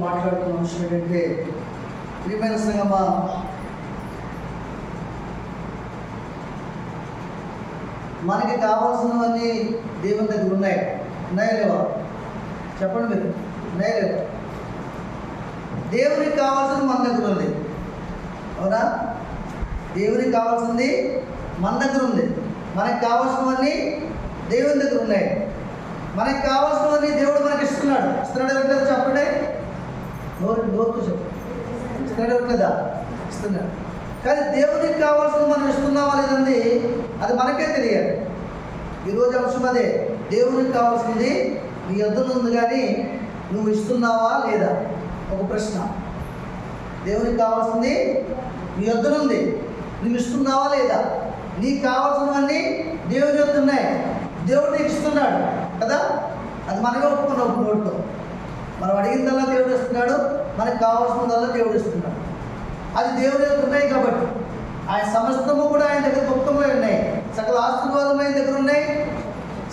మాట్లాడుతున్న అంశం ఏంటంటే, ప్రియమైన సంగమా, మనకి కావాల్సినవన్నీ దేవుని దగ్గర ఉన్నాయా లేవా? చెప్పండి మీరు, ఉన్నాయా లేవా? దేవునికి కావాల్సింది మన దగ్గర ఉంది, అవునా? దేవునికి కావాల్సింది మన దగ్గర ఉంది. మనకి కావాల్సినవన్నీ దేవుని దగ్గర ఉన్నాయి. మనకి కావాల్సినవన్నీ దేవుడు మనకి ఇస్తున్నాడు. ఇవ్వట్లేదా? చెప్పండి, నోరు చెప్పండి. ఇవ్వట్లేదా? ఇస్తున్నాడు. కానీ దేవునికి కావాల్సింది మనం ఇస్తున్నావా లేదండి, అది మనకే తెలియాలి. ఈరోజు అంశం అదే. దేవునికి కావాల్సింది నీ యొద్ద ఉంది, కానీ నువ్వు ఇస్తున్నావా లేదా? ఒక ప్రశ్న. దేవునికి కావాల్సింది నీ యొద్ద ఉంది, నువ్వు ఇస్తున్నావా లేదా? నీకు కావాల్సినవన్నీ దేవుని యొద్ద ఉన్నాయి, దేవుడు నీకు ఇస్తున్నాడు కదా. అది మనమే ఒప్పుకున్నాం నోటితో. మనం అడిగిందల్లా దేవుడు ఇస్తున్నాడు, మనకు కావాల్సిందల్లా దేవుడు ఇస్తున్నాడు. అది దేవుని యొద్ద ఉన్నాయి కాబట్టి ఆయన సమస్తము కూడా ఆయన దగ్గర గుప్తంలో ఉన్నాయి. సకల ఆశీర్వాదం ఆయన దగ్గర ఉన్నాయి,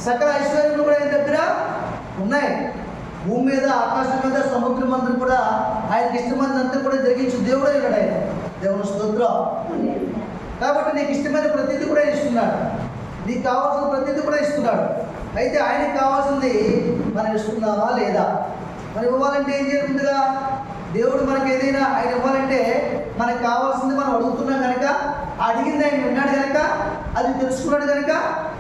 సకల ఐశ్వర్యములు కూడా ఆయన దగ్గర ఉన్నాయి. భూమి మీద, ఆకాశం మీద, సముద్రం అందరూ కూడా ఆయనకి ఇష్టమైనంతా కూడా జరిగించు దేవుడే ఉన్నాడు ఆయన. దేవుని స్తోత్రం. కాబట్టి నీకు ఇష్టమైన ప్రతిదీ కూడా ఇస్తున్నాడు, నీకు కావాల్సిన ప్రతిదీ కూడా ఇస్తున్నాడు. అయితే ఆయనకి కావాల్సింది మనం ఇస్తున్నావా లేదా? మనం ఇవ్వాలంటే ఏం చేయాలి? ముందుగా దేవుడు మనకి ఏదైనా ఆయన ఇవ్వాలంటే మనకు కావాల్సింది మనం అడుగుతున్నాం కనుక, అడిగింది ఆయన విన్నాడు కనుక, అది తెలుసుకున్నాడు కనుక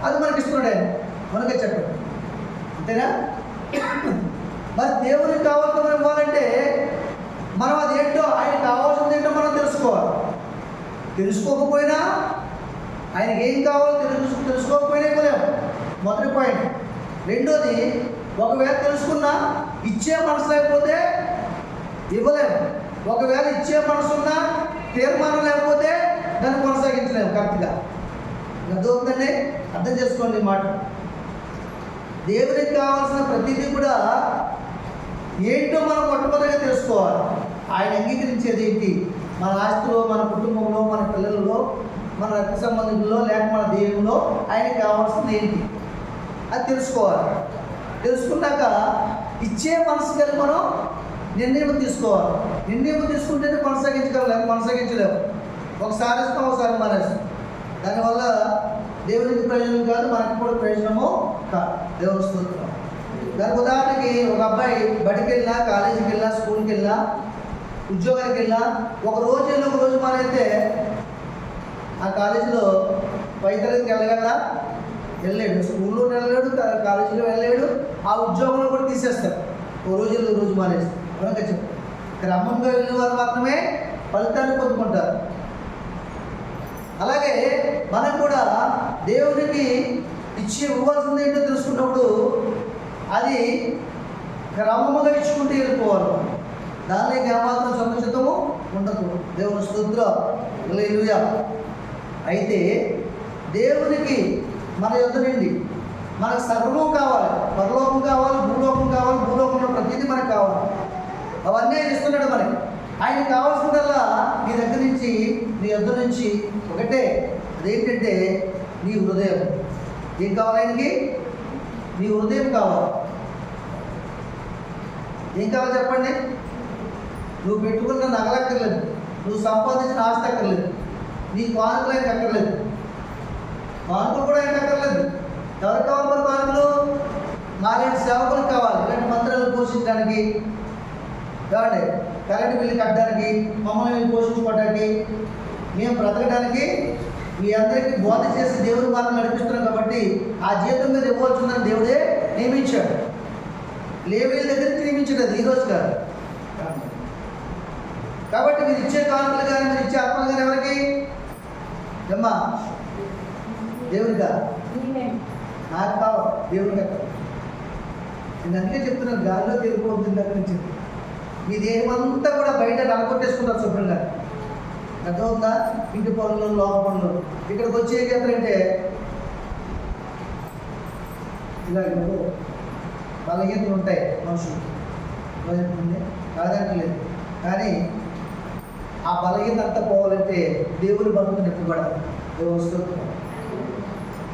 అది మనకి ఇస్తున్నాడు ఆయన. మనకే చెప్పండి, అంతేనా? మరి దేవునికి కావాల్సిన మనం ఇవ్వాలంటే మనం అదేంటో, ఆయన కావాల్సింది ఏంటో మనం తెలుసుకోవాలి. తెలుసుకోకపోయినా, ఆయనకి ఏం కావాలో తెలుసుకోకపోయినా ఇవ్వలేము. మొదటి పాయింట్. రెండోది, ఒకవేళ తెలుసుకున్నా ఇచ్చే మనసు లేకపోతే ఇవ్వలేము. ఒకవేళ ఇచ్చే మనసున్నా తీర్మానం లేకపోతే దాన్ని కొనసాగించలేము కరెక్ట్గా. అర్థమవుతుందండి? అర్థం చేసుకోండి ఈ మాట. దేవునికి కావాల్సిన ప్రతిదీ కూడా ఏంటో మనం మొట్టమొదటిగా తెలుసుకోవాలి. ఆయన అంగీకరించేది ఏంటి? మన ఆస్తిలో, మన కుటుంబంలో, మన పిల్లలలో, మన రక్త సంబంధికుల్లో, లేక మన దేవుల్లో ఆయనకి కావాల్సింది ఏంటి అది తెలుసుకోవాలి. తెలుసుకున్నాక ఇచ్చే మనసు కలిగి మనం నిర్ణయం తీసుకోవాలి. నిర్ణయం తీసుకుంటేనే కొనసాగించగలం, లేక కొనసాగించలేము. ఒకసారి ఇస్తాం, ఒకసారి మానేస్తాం. దానివల్ల దేవునికి ప్రయోజనం కాదు, మనకి కూడా ప్రయోజనము కాదు. దేవుని స్తోత్రం. దానికి ఉదాహరణకి ఒక అబ్బాయి బడికి వెళ్ళినా, కాలేజీకి వెళ్ళినా, స్కూల్కి వెళ్ళినా, ఉద్యోగానికి వెళ్ళినా, ఒక రోజు వెళ్ళి ఒక రోజు మానైతే ఆ కాలేజీలో పై తరగతికి వెళ్ళగలరా? వెళ్ళలేడు. స్కూల్లో వెళ్ళలేడు, కాలేజీలో వెళ్ళలేడు, ఆ ఉద్యోగంలో కూడా తీసేస్తారు. ఒక రోజు వెళ్ళి రోజు మానేస్తారు. కనుక చెప్పు, క్రమంగా వెళ్ళిన వారు మాత్రమే ఫలితాన్ని పొందుకుంటారు. అలాగే మనం కూడా దేవునికి ఇవ్వాల్సింది ఏంటో తెలుసుకున్నప్పుడు అది క్రమముగా ఇచ్చుకుంటూ వెళ్ళిపోవాలి. దానిలో ఏమాత్రం సంకుచితము ఉండదు. దేవుని స్తోత్రం. హల్లెలూయా. అయితే దేవునికి మన యొద్ద నుండి మనకు సర్వం కావాలి. పరలోకం కావాలి, భూలోకం కావాలి, భూలోకంలో ప్రతిదీ మనకు కావాలి. అవన్నీ ఆయన ఇస్తున్నాడు మనకి. ఆయన కావాల్సిందల్లా నీ దగ్గర నుంచి, నీ యొద్ద నుంచి ఒకటే, అదేంటంటే నీ హృదయం. ఏం కావాలి ఆయనకి? నీ హృదయం కావాలి. ఏం కావాలి చెప్పండి? నువ్వు పెట్టుకున్న నగలక్కర్లేదు, నువ్వు సంపాదించిన ఆస్తి అక్కర్లేదు, నీ కానుకలు ఆయనకు అక్కర్లేదు. కానుకలు కూడా ఆయనకు అక్కర్లేదు. ఎవరికి కావాలి మరి కానుకలు? మాలాంటి సేవకులకు కావాలి. ఇలాంటి మందిరాలు పోషించడానికి, కావండి కరెంటు బిల్లు కట్టడానికి, మమ్మల్ని పోషించుకోవడానికి, మేము బ్రతకడానికి, మీ అందరికీ బోధ చేసి దేవుడి మార్గం నడిపిస్తున్నాం కాబట్టి ఆ జీతం మీద ఇవ్వాల్సిందని దేవుడే నియమించాడు. లేవీల దగ్గరికి నియమించాడు, అది ఈరోజు కాదు. కాబట్టి మీరు ఇచ్చే కానుకలు కానీ, మీరు ఇచ్చే ఆత్మలు కానీ ఎవరికి? అమ్మా దేవుడిగా నాకు కావాలి, దేవుడిగా. నేను అందుకే చెప్తున్నాను, గాల్లో తిరిగిపోతుంది దగ్గర నుంచి. మీ దేహం అంతా కూడా బయట నలగొట్టేసుకుంటారు శుభ్రంగా. అర్థమవుతుందా? ఇంటి పనులు, లోప పనులు. ఇక్కడికి వచ్చి ఏం చేస్తారంటే ఇలా బలహీనతలు ఉంటాయి మనుషులు, కాదంటలేదు. కానీ ఆ బలహీనత అంతా పోవాలంటే దేవుని భక్తుని నింపబడాలి. దేవుని స్తోత్రం.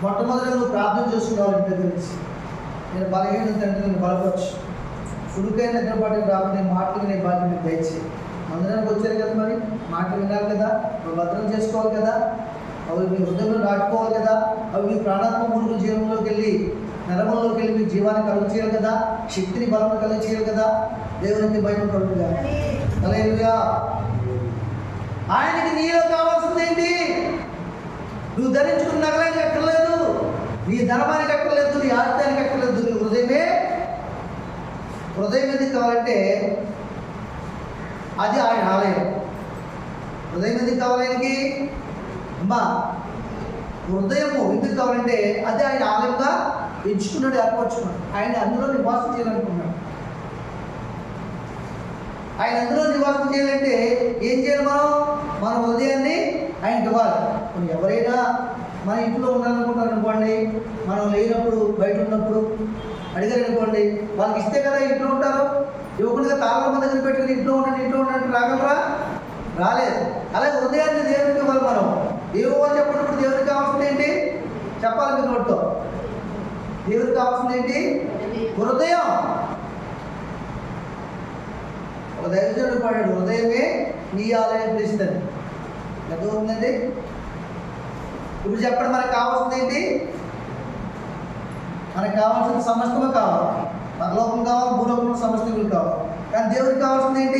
మొట్టమొదటిగా నువ్వు ప్రార్థన చేసుకున్నావు ఇంటి దగ్గర నుంచి. నేను బలహీనత అంటే నేను బలపరచు. చురుకైన నిద్రపాటు రాకుండా మాటలు వినే బాధ్యత మీకు దయచేయి. మందిరానికి వచ్చారు కదా, మరి మాటలు వినాలి కదా, అవి భద్రం చేసుకోవాలి కదా, అవి మీ హృదయంలో నాటుకోవాలి కదా, అవి మీ ప్రాణాత్మ మూడు జీవంలోకి వెళ్ళి నరమంలోకి వెళ్ళి మీ జీవాన్ని కలుగు చేయాలి కదా, శక్తిని బలం కలుగు చేయాలి కదా. దేవునికి భయం కలుగుగా. హల్లెలూయా. ఆయనకి నీలో కావాల్సింది ఏంటి? నువ్వు ధరించుకున్న నగలానికి అక్కర్లేదు, నీ ధర్మానికి అక్కర్లేదు, నీ ఆత్యానికి అక్కర్లేదు, నీ హృదయం ఎందుకు కావాలంటే అది ఆయన ఆలయం. హృదయం ఎందుకు కావాలి ఆయనకి? అమ్మా, హృదయము ఎందుకు కావాలంటే అది ఆయన ఆలయంగా ఎంచుకున్నాడు, ఏర్పరచుకున్నాడు. ఆయన అందులో నివాసం చేయాలనుకున్నాడు. ఆయన అందులో నివాసం చేయాలంటే ఏం చేయాలి? మన హృదయాన్ని ఆయనకి ఇవ్వాలి. ఎవరైనా మన ఇంట్లో ఉండాలనుకుంటారు అనుకోండి, మనం లేనప్పుడు బయట ఉన్నప్పుడు అడిగారు అనుకోండి, వాళ్ళకి ఇస్తే కదా ఇంట్లో ఉంటారు. ఇవ్వకుండా తాళం మన దగ్గర పెట్టుకుని ఇంట్లో ఉండండి రాగలరా? రాలేదు. అలాగే హృదయాన్ని దేవునికి ఇవ్వాలి. మనం దేవుడు చెప్పినప్పుడు దేవునికి కావాల్సింది ఏంటి చెప్పాలి మీరు నోటితో. దేవునికి కావాల్సింది ఏంటి? హృదయం. ఒక దైవజనుడు పాడాడు, హృదయమే నీ ఆలయం చేస్తుంది. ఎంత ఉందండి? ఇప్పుడు చెప్పండి, మనకు కావాల్సింది ఏంటి? మనకు కావాల్సిన సమస్తము కావాలి. పరలోకం కావాలి, భూలోకంలో సమస్తములు కావాలి. కానీ దేవుడికి కావాల్సింది ఏంటి?